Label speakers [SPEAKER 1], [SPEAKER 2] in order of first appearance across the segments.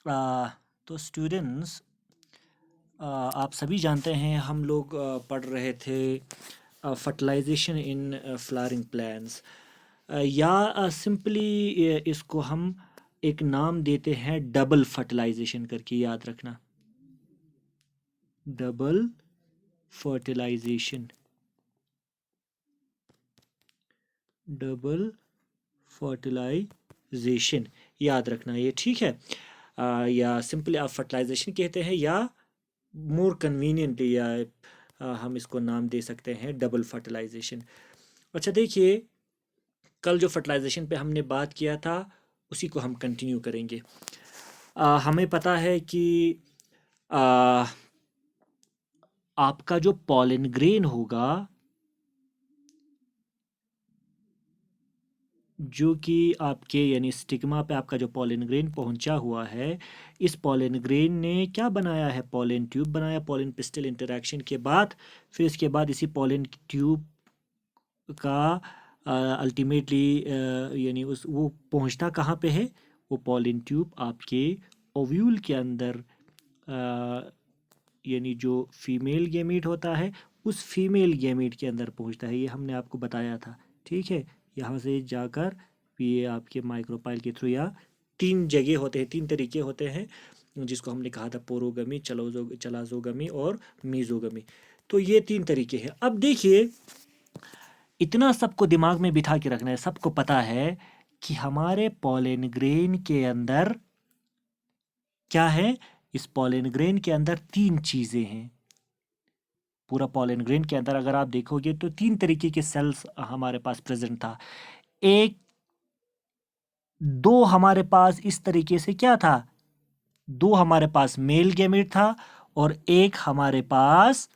[SPEAKER 1] तो स्टूडेंट्स, आप सभी जानते हैं हम लोग पढ़ रहे थे फर्टिलाइजेशन इन फ्लावरिंग प्लांट्स, या सिंपली इसको हम एक नाम देते हैं डबल फर्टिलाइजेशन करके, याद रखना। डबल फर्टिलाइजेशन, डबल फर्टिलाइजेशन, याद रखना ये, ठीक है। या सिंपली आप फर्टिलाइजेशन कहते हैं, या मोर कन्वीनियंटली या हम इसको नाम दे सकते हैं डबल फर्टिलाइजेशन। अच्छा देखिए, कल जो फर्टिलाइजेशन पे हमने बात किया था उसी को हम कंटिन्यू करेंगे। हमें पता है कि आ, आपका जो पॉलन ग्रेन होगा, जो कि आपके यानी स्टिग्मा पे आपका जो पॉलन ग्रेन पहुंचा हुआ है, इस पॉलन ग्रेन ने क्या बनाया है? पॉलन ट्यूब बनाया। पॉलन पिस्टल इंटरेक्शन के बाद फिर इसके बाद इसी पॉलन ट्यूब का अल्टीमेटली यानी उस वो पहुंचता कहाँ पे है? वो पॉलन ट्यूब आपके ओव्यूल के अंदर, यानी जो फीमेल गैमीट होता है उस फीमेल गैमीट के अंदर पहुंचता है। ये हमने आपको बताया था, ठीक है। यहाँ से जाकर ये आपके माइक्रोपाइल के थ्रू, या तीन जगह होते हैं, तीन तरीके होते हैं जिसको हमने कहा था पोरोगमी, चलाजोगमी और मीजोगमी। तो ये तीन तरीके हैं। अब देखिए, इतना सबको दिमाग में बिठा के रखना है, सबको पता है कि हमारे पॉलन ग्रेन के अंदर क्या है? इस पॉलन ग्रेन के अंदर तीन चीजें हैं। पूरा पॉलन ग्रेन के अंदर अगर आप देखोगे तो तीन तरीके के सेल्स हमारे पास प्रेजेंट था। एक दो हमारे पास इस तरीके से क्या था? दो हमारे पास मेल गैमेट था और एक हमारे पास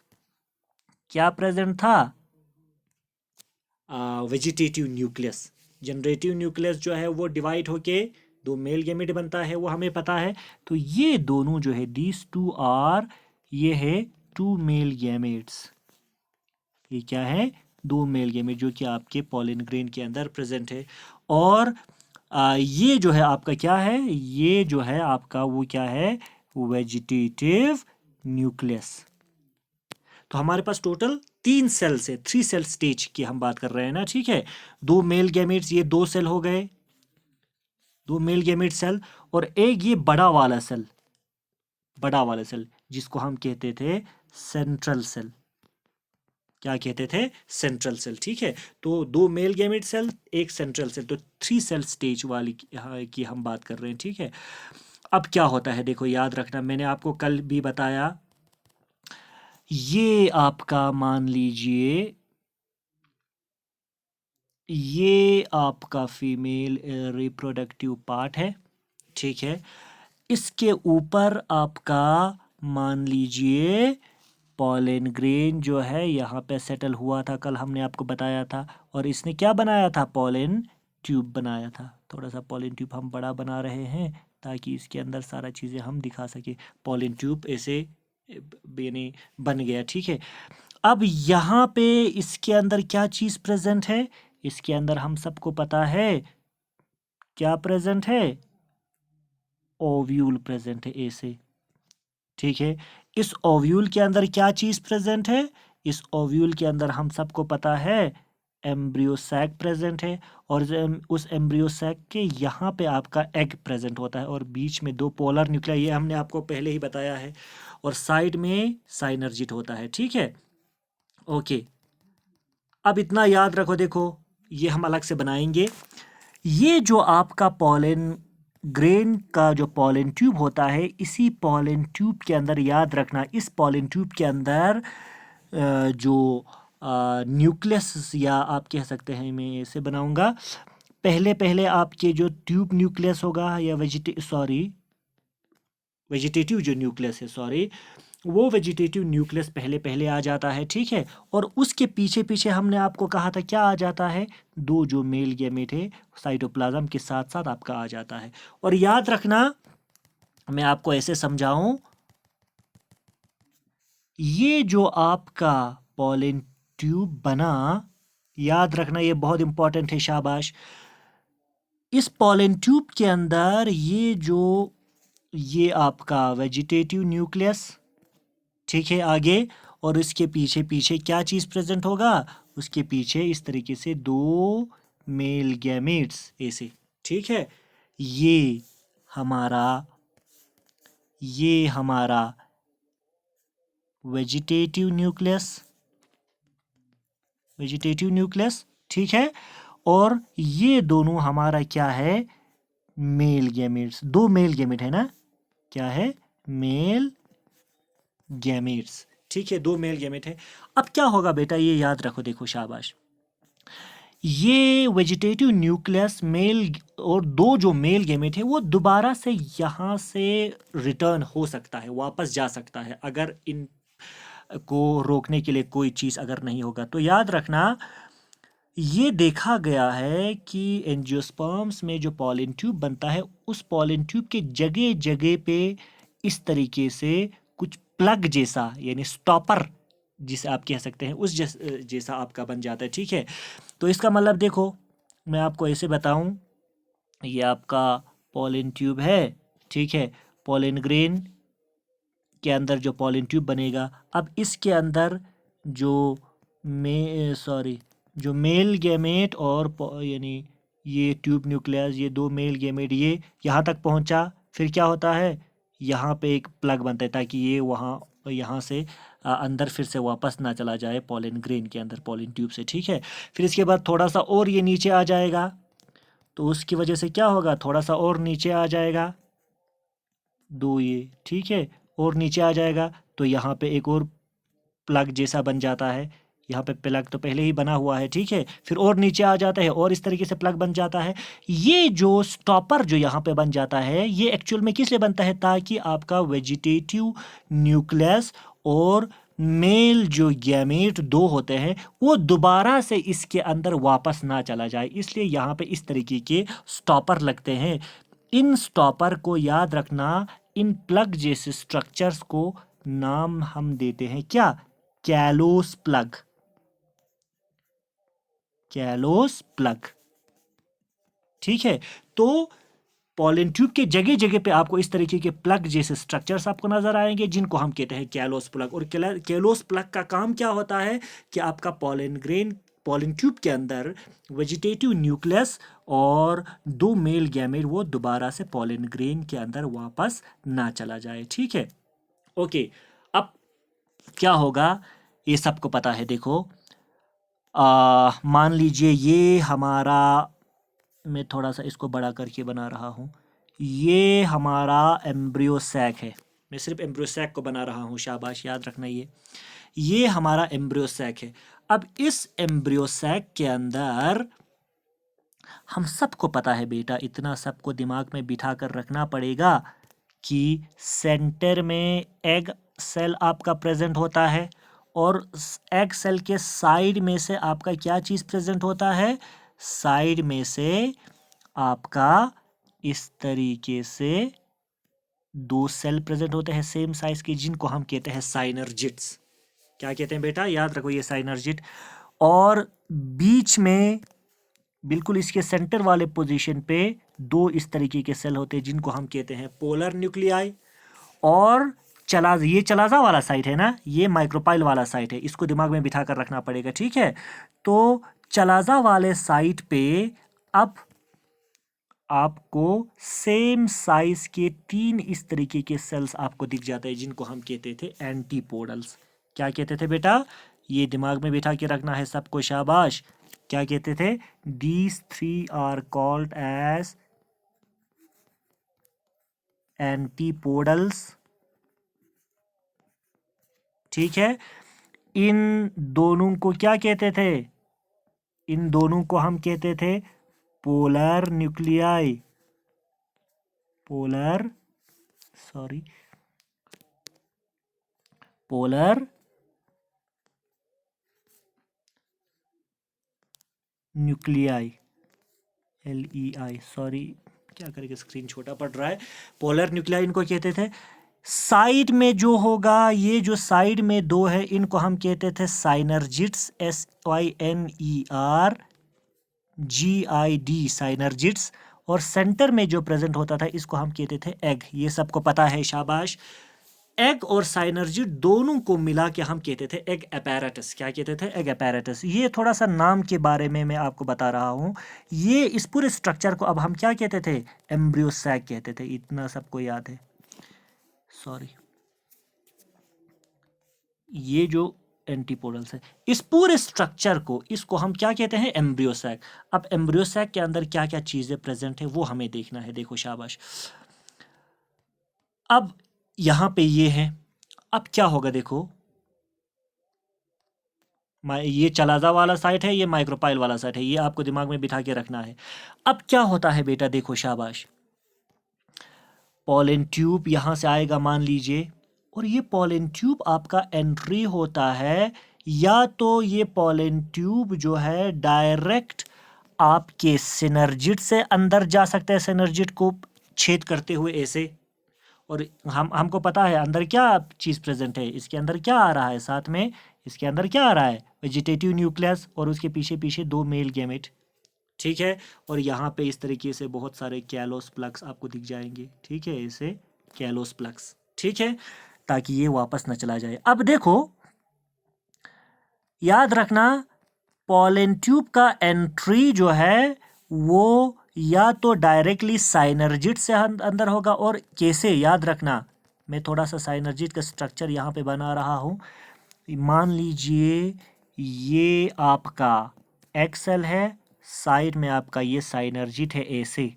[SPEAKER 1] क्या प्रेजेंट था? Vegetative nucleus. जनरेटिव न्यूक्लियस जो है वो डिवाइड होके दो मेल गैमेट बनता है, वो हमें पता है। तो ये दोनों जो है, दीज टू आर, ये है टू मेल गैमेट्स। ये क्या है? दो मेल गैमेट जो कि आपके पॉलन ग्रेन के अंदर प्रेजेंट है। और ये जो है आपका क्या है? ये जो है आपका वो क्या है? Vegetative nucleus. तो हमारे पास टोटल तीन सेल्स है, थ्री सेल स्टेज की हम बात कर रहे हैं ना, ठीक है। दो मेल गैमेट्स, ये दो सेल हो गए, दो मेल गैमेट सेल, और एक ये बड़ा वाला सेल, बड़ा वाला सेल जिसको हम कहते थे सेंट्रल सेल। क्या कहते थे? सेंट्रल सेल, ठीक है। तो दो मेल गैमेट सेल, एक सेंट्रल सेल, तो थ्री सेल स्टेज वाली की हम बात कर रहे हैं, ठीक है। अब क्या होता है देखो, याद रखना, मैंने आपको कल भी बताया, ये आपका मान लीजिए ये आपका फीमेल रिप्रोडक्टिव पार्ट है, ठीक है। इसके ऊपर आपका मान लीजिए पॉलन ग्रेन जो है यहाँ पे सेटल हुआ था, कल हमने आपको बताया था। और इसने क्या बनाया था? पॉलन ट्यूब बनाया था। थोड़ा सा पॉलन ट्यूब हम बड़ा बना रहे हैं ताकि इसके अंदर सारा चीज़ें हम दिखा सके। पॉलन ट्यूब ऐसे यानी बन गया, ठीक है। अब यहाँ पे इसके अंदर क्या चीज़ प्रेजेंट है? इसके अंदर हम सबको पता है क्या प्रेजेंट है? ओव्यूल प्रेजेंट है ऐसे, ठीक है। इस ओव्यूल के अंदर क्या चीज प्रेजेंट है? इस ओव्यूल के अंदर हम सबको पता है एम्ब्रियो सैक प्रेजेंट है। और उस एम्ब्रियो सैक के यहाँ पे आपका एग प्रेजेंट होता है, और बीच में दो पोलर न्यूक्लिया, ये हमने आपको पहले ही बताया है। और साइड में साइनर्जिट होता है, ठीक है। ओके, अब इतना याद रखो, देखो ये हम अलग से बनाएंगे। ये जो आपका पॉलन ग्रेन का जो पॉलन ट्यूब होता है, इसी पॉलन ट्यूब के अंदर याद रखना, इस पॉलन ट्यूब के अंदर जो न्यूक्लियस, या आप कह सकते हैं, मैं ऐसे बनाऊंगा, पहले पहले आपके जो ट्यूब न्यूक्लियस होगा, या वेजिटेटिव जो न्यूक्लियस है, सॉरी, वो वेजिटेटिव न्यूक्लियस पहले पहले आ जाता है, ठीक है। और उसके पीछे पीछे हमने आपको कहा था क्या आ जाता है? दो जो मेल गैमेट है साइटोप्लाज्म के साथ साथ आपका आ जाता है। और याद रखना, मैं आपको ऐसे समझाऊं, ये जो आपका पॉलन ट्यूब बना, याद रखना ये बहुत इंपॉर्टेंट है, शाबाश। इस पॉलन ट्यूब के अंदर ये जो ये आपका वेजिटेटिव न्यूक्लियस, ठीक है, आगे, और इसके पीछे पीछे क्या चीज़ प्रेजेंट होगा, उसके पीछे इस तरीके से दो मेल गैमेट्स ऐसे, ठीक है। ये हमारा ये हमारा वेजिटेटिव न्यूक्लियस, ठीक है। और ये दोनों हमारा क्या है, मेल गैमेट्स, दो मेल गैमेट है ना, क्या है, मेल गैमेट्स, ठीक है, दो मेल गैमेट है। अब क्या होगा बेटा, ये याद रखो, देखो शाबाश, ये वेजिटेटिव न्यूक्लियस मेल और दो जो मेल गैमेट है वो दोबारा से यहाँ से रिटर्न हो सकता है, वापस जा सकता है, अगर इन को रोकने के लिए कोई चीज़ अगर नहीं होगा। तो याद रखना, ये देखा गया है कि एंजियोस्पर्म्स में जो पॉलन ट्यूब बनता है, उस पॉलन ट्यूब के जगह जगह पे इस तरीके से कुछ प्लग जैसा, यानी स्टॉपर जिसे आप कह सकते हैं, उस जैसा आपका बन जाता है, ठीक है। तो इसका मतलब देखो, मैं आपको ऐसे बताऊं, ये आपका पॉलन ट्यूब है, ठीक है, पॉलन ग्रेन के अंदर जो पॉलन ट्यूब बनेगा, अब इसके अंदर जो जो मेल गैमेट और यानी ये ट्यूब न्यूक्लियस, ये दो मेल गैमेट ये यहाँ तक पहुँचा, फिर क्या होता है, यहाँ पे एक प्लग बनता है ताकि ये यहाँ से अंदर फिर से वापस ना चला जाए पॉलन ग्रेन के अंदर, पॉलन ट्यूब से, ठीक है। फिर इसके बाद थोड़ा सा और ये नीचे आ जाएगा, तो उसकी वजह से क्या होगा, थोड़ा सा और नीचे आ जाएगा, दो ये, ठीक है, और नीचे आ जाएगा, तो यहाँ पे एक और प्लग जैसा बन जाता है, यहाँ पे प्लग तो पहले ही बना हुआ है, ठीक है, फिर और नीचे आ जाता है और इस तरीके से प्लग बन जाता है। ये जो स्टॉपर जो यहाँ पे बन जाता है, ये एक्चुअल में किस लिए बनता है, ताकि आपका वेजिटेटिव न्यूक्लियस और मेल जो गैमेट दो होते हैं वो दोबारा से इसके अंदर वापस ना चला जाए, इसलिए यहाँ पे इस तरीके के स्टॉपर लगते हैं। इन स्टॉपर को याद रखना, इन प्लग जैसे स्ट्रक्चर्स को नाम हम देते हैं क्या, कैलोस प्लग, ठीक है। तो पॉलन ट्यूब के जगह जगह पे आपको इस तरीके के प्लग जैसे स्ट्रक्चर्स आपको नजर आएंगे, जिनको हम कहते हैं कैलोस प्लग। और कैलोस प्लग का काम क्या होता है कि आपका पॉलन ट्यूब के अंदर वेजिटेटिव न्यूक्लियस और दो मेल गैमेट वो दोबारा से पॉलन ग्रेन के अंदर वापस ना चला जाए, ठीक है। ओके, अब क्या होगा, ये सबको पता है, देखो मान लीजिए ये हमारा, मैं थोड़ा सा इसको बड़ा करके बना रहा हूँ, ये हमारा एम्ब्रियो सैक है, मैं सिर्फ एम्ब्रियो सैक को बना रहा हूँ, शाबाश, याद रखना, ये हमारा एम्ब्रियो सैक है। अब इस एम्ब्रियो सैक के अंदर हम सबको पता है बेटा, इतना सबको दिमाग में बिठा कर रखना पड़ेगा कि सेंटर में एग सेल आपका प्रेजेंट होता है, और एग सेल के साइड में से आपका क्या चीज़ प्रेजेंट होता है, साइड में से आपका इस तरीके से दो सेल प्रेजेंट होते हैं सेम साइज के, जिनको हम कहते हैं साइनर्जिट्स। क्या कहते हैं बेटा, याद रखो, ये साइनर्जिट। और बीच में बिल्कुल इसके सेंटर वाले पोजीशन पे दो इस तरीके के सेल होते हैं, जिनको हम कहते हैं पोलर न्यूक्लियाई। और ये चलाजा वाला साइट है ना, ये माइक्रोपाइल वाला साइट है, इसको दिमाग में बिठा कर रखना पड़ेगा, ठीक है। तो चलाजा वाले साइट पे अब आपको सेम साइज के तीन इस तरीके के सेल्स आपको दिख जाते हैं, जिनको हम कहते थे एंटीपोडल्स। क्या कहते थे बेटा, ये दिमाग में बिठा के रखना है सबको, शाबाश। क्या कहते थे, these three are called as antipodals, ठीक है। इन दोनों को क्या कहते थे, इन दोनों को हम कहते थे polar nuclei, polar nuclei, LEI, क्या करेंगे, स्क्रीन छोटा पड़ रहा है। पोलर न्यूक्लियाई इनको कहते थे। साइड में जो होगा, ये जो साइड में दो है, इनको हम कहते थे साइनर्जिट्स, SYNERGID, साइनर्जिट्स। और सेंटर में जो प्रेजेंट होता था इसको हम कहते थे एग। ये सबको पता है, शाबाश। एग और साइनर्जिड दोनों को मिला के हम कहते थे एग अपैरेटस। क्या कहते थे? Egg apparatus. ये थोड़ा सा नाम के बारे में मैं आपको बता रहा हूँ। ये इस पूरे स्ट्रक्चर को अब हम क्या कहते थे? एम्ब्रियो सैक कहते थे। इतना सबको याद है? सॉरी, ये जो एंटीपोडल्स है, इस पूरे स्ट्रक्चर को, इसको हम क्या कहते हैं? Embryo sac. अब एम्ब्रियो सैक के अंदर क्या क्या चीजें प्रेजेंट है वो हमें देखना है। देखो शाबाश, अब यहां पे ये है। अब क्या होगा? देखो, ये चलाजा वाला साइट है, ये माइक्रोपाइल वाला साइट है, ये आपको दिमाग में बिठा के रखना है। अब क्या होता है बेटा? देखो शाबाश, पॉलन ट्यूब यहां से आएगा मान लीजिए, और ये पॉलन ट्यूब आपका एंट्री होता है, या तो ये पॉलन ट्यूब जो है डायरेक्ट आपके सिनर्जिड से अंदर जा सकता है, सिनर्जिड को छेद करते हुए ऐसे। और हमको पता है अंदर क्या चीज़ प्रेजेंट है, इसके अंदर क्या आ रहा है साथ में, इसके अंदर क्या आ रहा है? वेजिटेटिव न्यूक्लियस, और उसके पीछे पीछे 2 मेल गैमेट। ठीक है, और यहाँ पे इस तरीके से बहुत सारे कैलोस प्लग्स आपको दिख जाएंगे। ठीक है, ऐसे कैलोस प्लग्स। ठीक है, ताकि ये वापस न चला जाए। अब देखो, याद रखना, पॉलन ट्यूब का एंट्री जो है वो या तो डायरेक्टली साइनर्जिड से अंदर होगा, और कैसे? याद रखना, मैं थोड़ा सा साइनर्जिड का स्ट्रक्चर यहाँ पे बना रहा हूँ। मान लीजिए ये आपका एक्सेल है, साइड में आपका ये साइनर्जिड है ऐसे।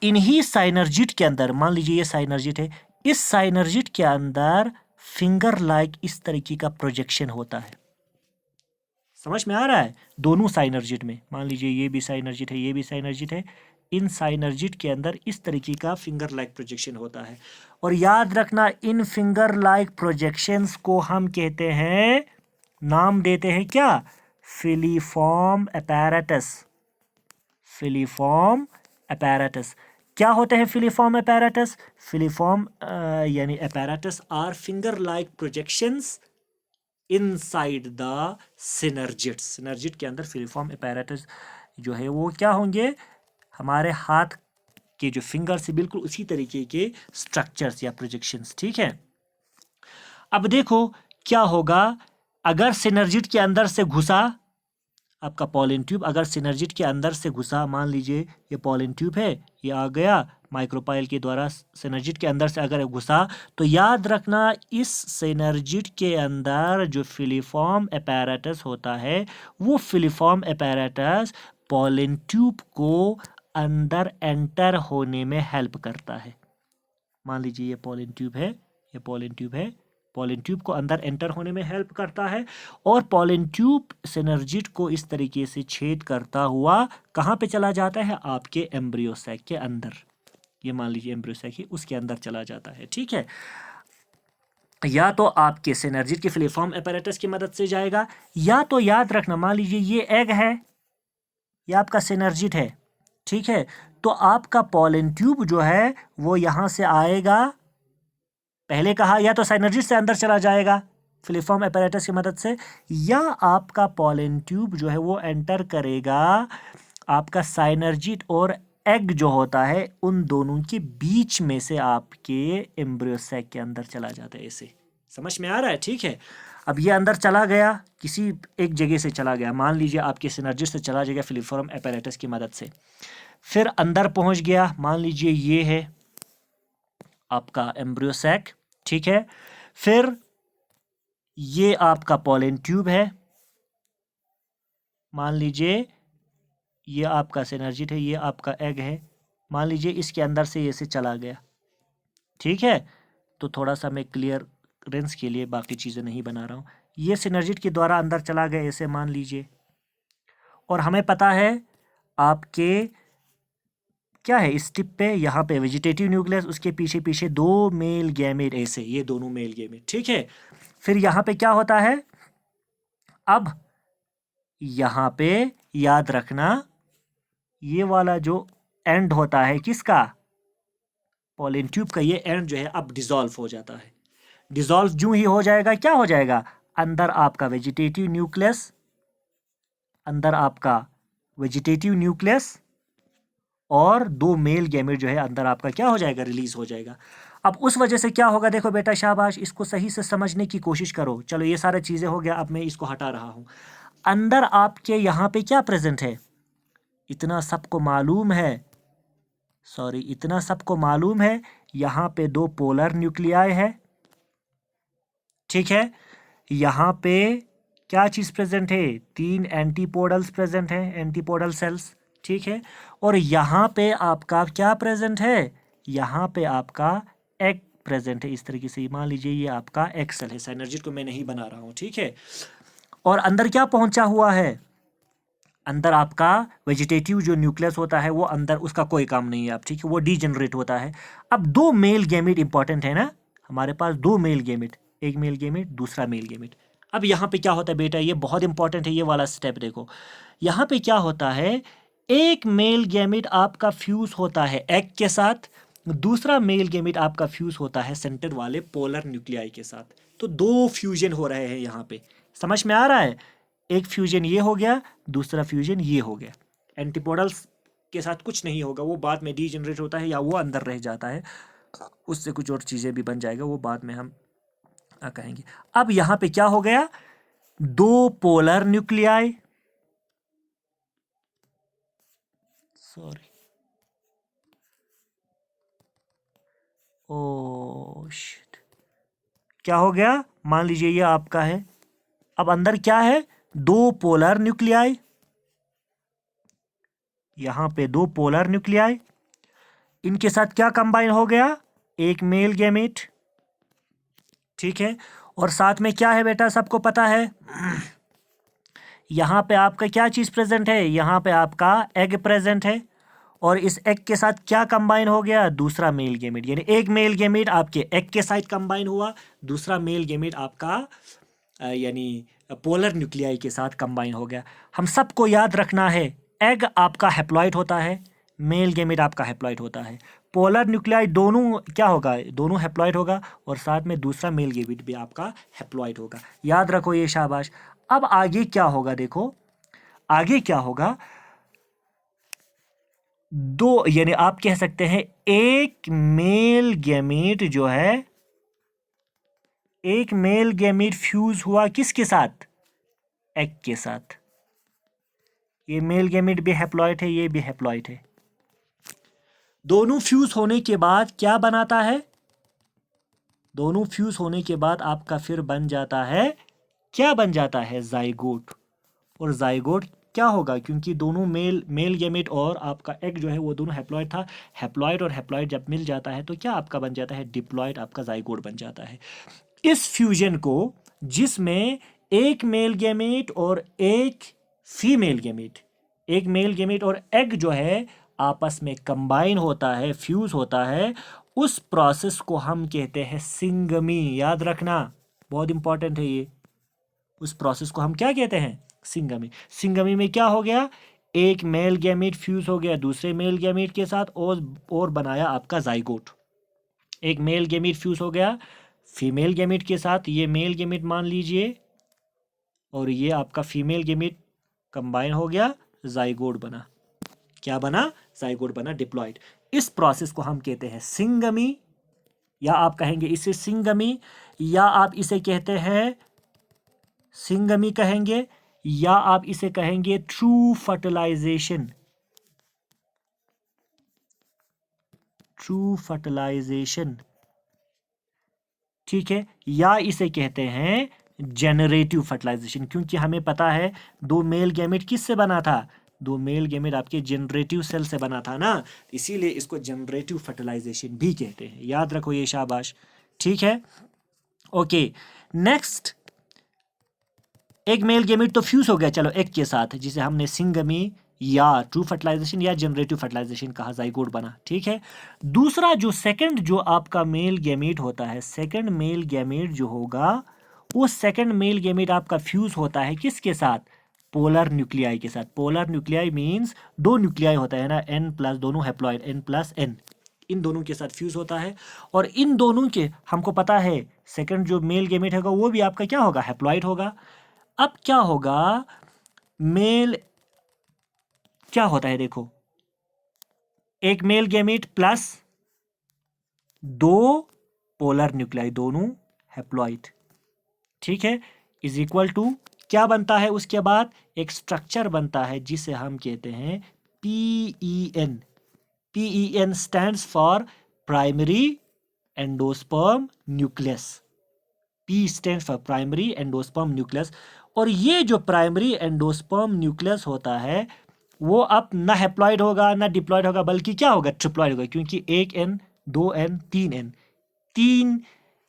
[SPEAKER 1] इन्हीं साइनर्जिड के अंदर, मान लीजिए ये साइनर्जिड है, इस साइनर्जिड के अंदर फिंगर लाइक इस तरीके का प्रोजेक्शन होता है। समझ में आ रहा है? दोनों साइनर्जिड में, मान लीजिए ये भी साइनर्जिड है, ये भी साइनर्जिड है, इन साइनर्जिड के अंदर इस तरीके का फिंगर लाइक प्रोजेक्शन होता है। और याद रखना, इन फिंगर लाइक प्रोजेक्शंस को हम कहते हैं, नाम देते हैं क्या? Filiform apparatus. Filiform apparatus. क्या होते हैं फिलीफॉर्म अपैरेटस? फिलीफॉर्म यानी apparatus are finger like projections inside the synergid. Synergid के अंदर फिलीफॉर्म अपैरेटस जो है वो क्या होंगे? हमारे हाथ के जो फिंगर से बिल्कुल उसी तरीके के स्ट्रक्चर्स या प्रोजेक्शंस। ठीक है, अब देखो क्या होगा अगर सिनर्जिड के अंदर से घुसा आपका पॉलन ट्यूब, अगर सिनर्जिड के अंदर से घुसा, मान लीजिए ये पॉलन ट्यूब है, ये आ गया माइक्रोपाइल के द्वारा सिनर्जिड के अंदर से अगर घुसा, तो याद रखना इस सिनर्जिड के अंदर जो फिलीफॉर्म अपैरेटस होता है, वो फिलीफॉर्म अपैरेटस पॉलन ट्यूब को अंदर एंटर होने में हेल्प करता है। मान लीजिए ये पॉलन ट्यूब है, ये पॉलन ट्यूब है, पॉलन ट्यूब को अंदर एंटर होने में हेल्प करता है, और पॉलन ट्यूब सिनर्जिड को इस तरीके से छेद करता हुआ कहाँ पे चला जाता है? आपके एम्ब्रियो सैक के अंदर। ये मान लीजिए एम्ब्रियो सैक है, उसके अंदर चला जाता है। ठीक है, या तो आपके सिनर्जिड के फिलीफॉर्म अपैरेटस की मदद से जाएगा, या तो याद रखना, मान लीजिए ये एग है, ये आपका सिनर्जिड है। ठीक है, तो आपका पॉलन ट्यूब जो है वो यहां से आएगा, पहले कहा या तो साइनर्जिड से अंदर चला जाएगा फिलीफॉर्म अपैरेटस की मदद से, या आपका पॉलन ट्यूब जो है वो एंटर करेगा आपका साइनर्जिड और एग जो होता है उन दोनों के बीच में से आपके एम्ब्रियो सैक के अंदर चला जाता है। ऐसे समझ में आ रहा है? ठीक है, अब ये अंदर चला गया, किसी एक जगह से चला गया, मान लीजिए आपके सिनर्जिड से चला जाएगा फिलीफॉर्म अपैरेटस की मदद से, फिर अंदर पहुंच गया, मान लीजिए ये है आपका एम्ब्रियो सैक। ठीक है, फिर ये आपका पॉलन ट्यूब है, मान लीजिए ये आपका सिनर्जिड है, ये आपका एग है, मान लीजिए इसके अंदर से ये से चला गया। ठीक है, तो थोड़ा सा मैं क्लियरेंस के लिए बाकी चीज़ें नहीं बना रहा हूँ। ये सिनर्जिड के द्वारा अंदर चला गया ऐसे मान लीजिए, और हमें पता है आपके क्या है इस टिप पे, यहाँ पे वेजिटेटिव न्यूक्लियस, उसके पीछे पीछे 2 मेल गैमेट ऐसे, ये दोनों मेल गैमेट। ठीक है, फिर यहाँ पे क्या होता है? अब यहाँ पे याद रखना ये वाला जो एंड होता है किसका? पॉलन ट्यूब का ये एंड जो है अब डिसॉल्व हो जाता है। डिसॉल्व जो ही हो जाएगा क्या हो जाएगा? अंदर आपका वेजिटेटिव न्यूक्लियस, अंदर आपका वेजिटेटिव न्यूक्लियस, और 2 मेल गैमेट जो है अंदर आपका क्या हो जाएगा, रिलीज हो जाएगा। अब उस वजह से क्या होगा, देखो बेटा शाबाश, इसको सही से समझने की कोशिश करो। चलो ये सारी चीजें हो गया, अब मैं इसको हटा रहा हूं। अंदर आपके यहाँ पे क्या प्रेजेंट है, इतना सबको मालूम है, सॉरी इतना सबको मालूम है, यहाँ पे 2 पोलर न्यूक्लियाई है, ठीक है। यहाँ पे क्या चीज प्रेजेंट है, 3 एंटीपोडल्स प्रेजेंट है, एंटीपोडल सेल्स, ठीक है। और यहाँ पे आपका क्या प्रेजेंट है, यहाँ पे आपका एग प्रेजेंट है। इस तरीके से मान लीजिए ये आपका एग सेल है, साइनर्जिड को मैं नहीं बना रहा हूँ, ठीक है। और अंदर क्या पहुंचा हुआ है, अंदर आपका वेजिटेटिव जो न्यूक्लियस होता है वो अंदर, उसका कोई काम नहीं है अब, ठीक है, वो डीजेनरेट होता है। अब 2 मेल गैमेट इंपॉर्टेंट है ना, हमारे पास 2 मेल गैमेट, एक मेल गैमेट दूसरा मेल गैमेट। अब यहाँ पे क्या होता है बेटा, ये बहुत इंपॉर्टेंट है ये वाला स्टेप, देखो यहाँ पे क्या होता है, एक मेल गैमेट आपका फ्यूज होता है एग के साथ, दूसरा मेल गैमेट आपका फ्यूज होता है सेंटर वाले पोलर न्यूक्लियाई के साथ। तो 2 फ्यूजन हो रहे हैं यहाँ पे, समझ में आ रहा है, एक फ्यूजन ये हो गया, दूसरा फ्यूजन ये हो गया। एंटीपोडल्स के साथ कुछ नहीं होगा, वो बाद में डीजनरेट होता है या वो अंदर रह जाता है, उससे कुछ और चीजें भी बन जाएगा, वो बाद में हम कहेंगे। अब यहां पे क्या हो गया, 2 polar nuclei, sorry oh shit, क्या हो गया, मान लीजिए ये आपका है, अब अंदर क्या है, 2 पोलर न्यूक्लियाई, यहां पे 2 पोलर न्यूक्लियाई, इनके साथ क्या कंबाइन हो गया, एक मेल गैमेट, ठीक है। और साथ में क्या है बेटा, सबको पता है, यहां पे आपका क्या चीज प्रेजेंट है, यहां पे आपका एग प्रेजेंट है, और इस एग के साथ क्या कंबाइन हो गया, दूसरा मेल गैमेट, यानी एक मेल गैमेट आपके एग के साथ कंबाइन हुआ, दूसरा मेल गैमेट आपका यानी पोलर न्यूक्लियाई के साथ कंबाइन हो गया। हम सबको याद रखना है, एग आपका हैप्लॉइड होता है, मेल गैमेट आपका हैप्लॉइड होता है, पोलर न्यूक्लियाई दोनों क्या होगा, दोनों हैप्लॉइड होगा, और साथ में दूसरा मेल गैमेट भी आपका हैप्लॉइड होगा, याद रखो ये शाबाश। अब आगे क्या होगा, देखो आगे क्या होगा, 2 यानी आप कह सकते हैं एक मेल गैमेट जो है, एक मेल गैमेट फ्यूज हुआ किसके साथ, एग के साथ, ये मेल गैमेट भी हैप्लॉइड है, ये भी हैप्लॉइड है। दोनों फ्यूज होने के बाद क्या बनाता है, दोनों फ्यूज होने के बाद आपका फिर बन जाता है, क्या बन जाता है, जाइगोट। और जाइगोट क्या होगा, क्योंकि दोनों मेल गैमेट और आपका एग जो है वो दोनों हैप्लॉइड था, हैप्लॉइड और हैप्लॉइड जब मिल जाता है तो क्या आपका बन जाता है, डिप्लॉइड, आपका जाइगोट बन जाता है। इस फ्यूजन को, जिसमें एक मेल गैमेट और एक फीमेल गैमेट, एक मेल गैमेट और एग जो है आपस में कंबाइन होता है, फ्यूज होता है, उस प्रोसेस को हम कहते हैं सिंगमी, याद रखना बहुत इंपॉर्टेंट है ये, उस प्रोसेस को हम क्या कहते हैं, सिंगमी। सिंगमी में क्या हो गया, एक मेल गैमेट फ्यूज हो गया दूसरे मेल गैमेट के साथ, और बनाया आपका जाइगोट। एक मेल गैमेट फ्यूज हो गया फीमेल गैमेट के साथ, ये मेल गैमेट मान लीजिए, और ये आपका फीमेल गैमेट कंबाइन हो गया, जाइगोट बना, क्या बना, जाइगोट बना, डिप्लॉइड। इस प्रोसेस को हम कहते हैं सिंगमी, या आप कहेंगे इसे सिंगमी, या आप इसे कहते हैं सिंगमी कहेंगे, या आप इसे कहेंगे ट्रू फर्टिलाइजेशन, ट्रू फर्टिलाइजेशन, ठीक है, या इसे कहते हैं जेनरेटिव फर्टिलाइजेशन, क्योंकि हमें पता है 2 मेल गैमेट किससे बना था, 2 मेल गैमेट आपके जनरेटिव सेल से बना था ना, इसीलिए इसको जनरेटिव फर्टिलाइजेशन भी कहते हैं, याद रखो ये शाबाश, ठीक है। ओके, नेक्स्ट, एक मेल गैमेट तो फ्यूज हो गया चलो एक के साथ, जिसे हमने सिंगमी या ट्रू फर्टिलाइजेशन या जनरेटिव फर्टिलाइजेशन कहा, जाइगोट बना, ठीक है। दूसरा जो सेकंड जो आपका मेल गैमेट होता है, सेकंड मेल गैमेट जो होगा, वो सेकंड मेल गैमेट आपका फ्यूज होता है किसके साथ, पोलर न्यूक्लियाई के साथ। पोलर न्यूक्लियाई मींस 2 न्यूक्लियाई होता है ना, n प्लस, दोनों हैप्लॉइड, n+n, इन दोनों के साथ फ्यूज होता है, और इन दोनों के हमको पता है सेकंड जो मेल गैमेट होगा वो भी आपका क्या होगा, हैप्लॉइड होगा। अब क्या होगा, मेल क्या होता है देखो, एक male gamete plus 2 polar nuclei, दोनों हैप्लॉइड, ठीक है, इज इक्वल टू क्या बनता है उसके बाद? एक स्ट्रक्चर बनता है जिसे हम कहते हैं PEN। PEN stands for primary endosperm nucleus. P stands for primary endosperm nucleus. और ये जो प्राइमरी एंडोस्पर्म न्यूक्लियस होता है वो अब ना हैप्लॉइड होगा ना डिप्लॉइड होगा, बल्कि क्या होगा? ट्रिप्लॉइड होगा, क्योंकि 1N 2N 3N, 3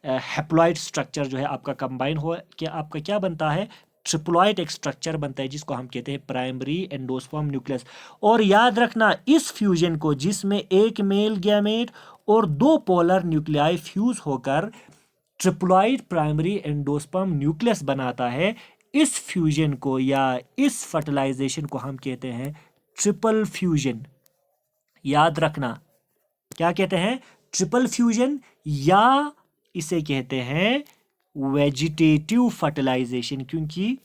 [SPEAKER 1] haploid structure जो है आपका कंबाइन हो कि आपका क्या बनता है? ट्रिप्लॉइड एक स्ट्रक्चर बनता है जिसको हम कहते हैं प्राइमरी एंडोस्पर्म न्यूक्लियस। और याद रखना इस फ्यूजन को, जिसमें एक मेल गैमेट और 2 पोलर न्यूक्लियाई फ्यूज होकर ट्रिप्लॉइड प्राइमरी एंडोस्पर्म न्यूक्लियस बनाता है, इस फ्यूजन को या इस फर्टिलाइजेशन को हम कहते हैं ट्रिपल फ्यूजन। याद रखना क्या कहते हैं? ट्रिपल फ्यूजन, या इसे कहते हैं वेजिटेटिव फर्टिलाइजेशन, क्योंकि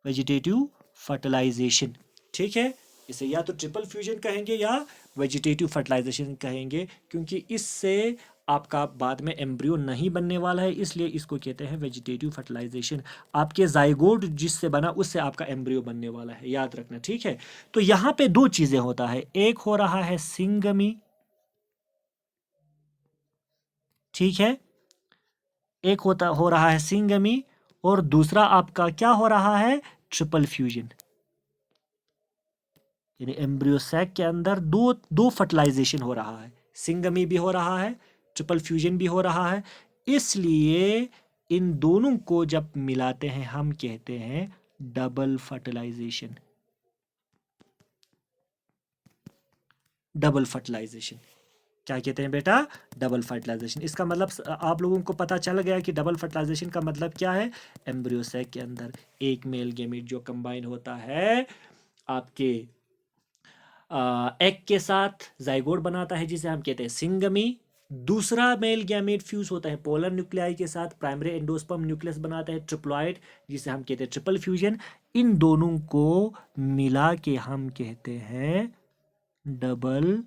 [SPEAKER 1] वेजिटेटिव फर्टिलाइजेशन, ठीक है, इसे या तो ट्रिपल फ्यूजन कहेंगे या वेजिटेटिव फर्टिलाइजेशन कहेंगे, क्योंकि इससे आपका बाद में एम्ब्रियो नहीं बनने वाला है, इसलिए इसको कहते हैं वेजिटेटिव फर्टिलाइजेशन। आपके जाइगोट जिससे बना उससे आपका एम्ब्रियो बनने वाला है, याद रखना, ठीक है। तो यहां पे 2 चीजें होता है, एक हो रहा है सिंगमी, ठीक है, एक हो रहा है सिंगमी, और दूसरा आपका क्या हो रहा है? Triple fusion. यानी एम्ब्रियो सैक के अंदर दो फर्टिलाइजेशन हो रहा है, सिंगमी भी हो रहा है, ट्रिपल फ्यूजन भी हो रहा है। इसलिए इन दोनों को जब मिलाते हैं हम कहते हैं डबल फर्टिलाइजेशन। डबल फर्टिलाइजेशन क्या कहते हैं बेटा? Double fertilisation. इसका मतलब आप लोगों को पता चल गया कि डबल फर्टिलाइजेशन का मतलब क्या है। एम्ब्रियो सैक के अंदर एक मेल गैमेट जो कंबाइन होता है आपके एग के साथ जाइगोट बनाता है जिसे हम कहते हैं सिंगमी। दूसरा मेल गैमेट फ्यूज होता है पोलर न्यूक्लियाई के साथ, प्राइमरी एंडोस्पर्म न्यूक्लियस बनाता है ट्रिप्लॉइड जिसे हम कहते हैं ट्रिपल फ्यूजन। इन दोनों को मिला के हम कहते हैं डबल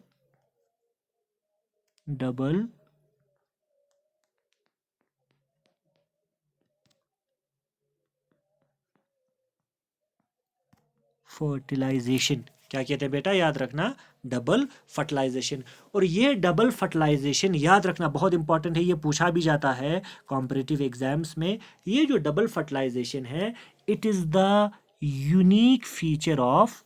[SPEAKER 1] फर्टिलाइजेशन। क्या कहते हैं बेटा? याद रखना, डबल फर्टिलाइजेशन। और ये डबल फर्टिलाइजेशन याद रखना बहुत इंपॉर्टेंट है, ये पूछा भी जाता है कॉम्पिटिटिव एग्जाम्स में। ये जो डबल फर्टिलाइजेशन है, it is the unique feature of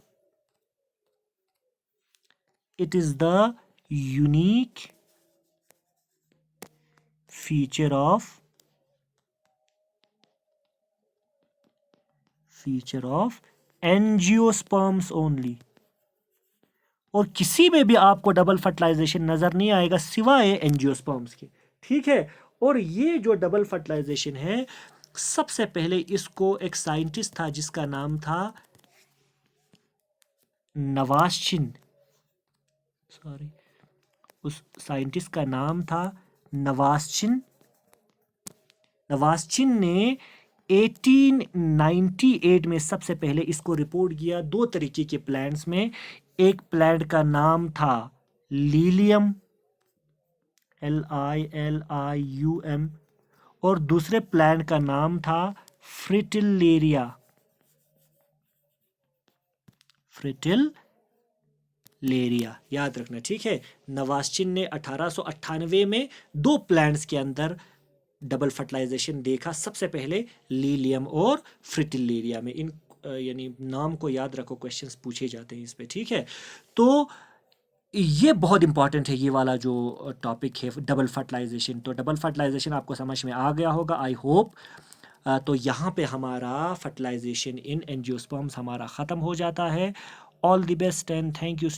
[SPEAKER 1] angiosperms only. और किसी में भी आपको डबल फर्टिलाइजेशन नजर नहीं आएगा सिवाय एंजियोस्पर्म्स के, ठीक है। और ये जो डबल फर्टिलाइजेशन है, सबसे पहले इसको एक साइंटिस्ट था जिसका नाम था नवास्चिन, उस साइंटिस्ट का नाम था नवास्चिन। नवास्चिन ने 1898 में सबसे पहले इसको रिपोर्ट किया 2 तरीके के प्लांट्स में। एक प्लांट का नाम था लीलियम, LILIUM, और दूसरे प्लांट का नाम था फ्रिटिलेरिया। याद रखना, ठीक है। नवास्चिन ने 1898 में 2 प्लांट्स के अंदर डबल फर्टिलाइजेशन देखा, सबसे पहले लीलियम और फ्रिटिलेरिया में। इन यानी नाम को याद रखो, क्वेश्चंस पूछे जाते हैं इस पे, ठीक है। तो ये बहुत इंपॉर्टेंट है, ये वाला जो टॉपिक है डबल फर्टिलाइजेशन। तो डबल फर्टिलाइजेशन आपको समझ में आ गया होगा, आई होप। तो यहाँ पे हमारा फर्टिलाइजेशन इन एंजियोस्पर्म्स हमारा ख़त्म हो जाता है। All the best and thank you.